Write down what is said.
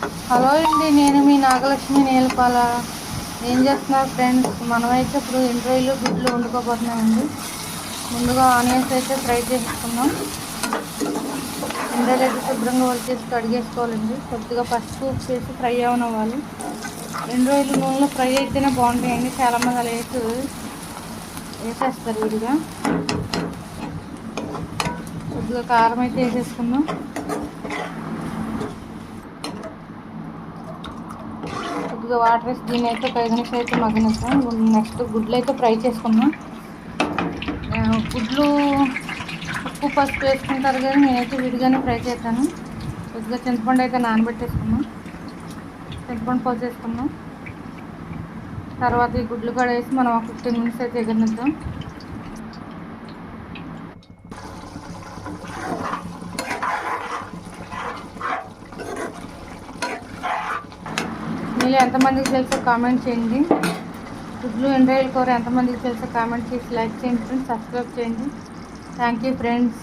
Hello అండి, నేను మీ నాగలక్ష్మి నేలపాల. ఏం చేస్తున్నారు ఫ్రెండ్స్? మనమైతే ఇప్పుడు ఎండ్రాయిలు గుడ్లు వండుకోబోతున్నామండి. ముందుగా ఆనియన్స్ అయితే ఫ్రై చేసుకున్నాం. ఎండ్రాయిలు అయితే శుభ్రంగా వలిచేసి కడిగేసుకోవాలండి. కొద్దిగా పసుపు ఉప్పు వేసి ఫ్రై అవనివ్వాలి. ఎండ్రాయిలు నూనెలో ఫ్రై అయితేనే బాగుంటాయండి. చాలామంది అలా వేసేస్తారు విడిగా. కొద్దిగా కారం అయితే వేసేసుకుందాం. కొద్దిగా వాటర్ వేసి దీన్ని అయితే 5 నిమిషాలు అయితే మగ్గనిద్దాం. నెక్స్ట్ గుడ్లు అయితే ఫ్రై చేసుకుందాం. గుడ్లు ఉప్పు పసుపు వేసుకుంటారు కానీ నేనైతే విడిగానే ఫ్రై చేశాను. కొద్దిగా చింతపండు అయితే నానబెట్టేసుకున్నాం. చింతపండు పోసేసుకున్నాం. తర్వాత ఈ గుడ్లు కూడా వేసి మనం 15 మినిట్స్ అయితే ఎగరనిద్దాం. మీలో ఎంతమందికి తెలుసో కామెంట్ చేయండి. గుడ్లు ఎండ్రాయిల కూర ఎంతమందికి తెలుసో కామెంట్ చేసి లైక్ చేయండి ఫ్రెండ్స్. సబ్స్క్రైబ్ చేయండి. Thank you friends.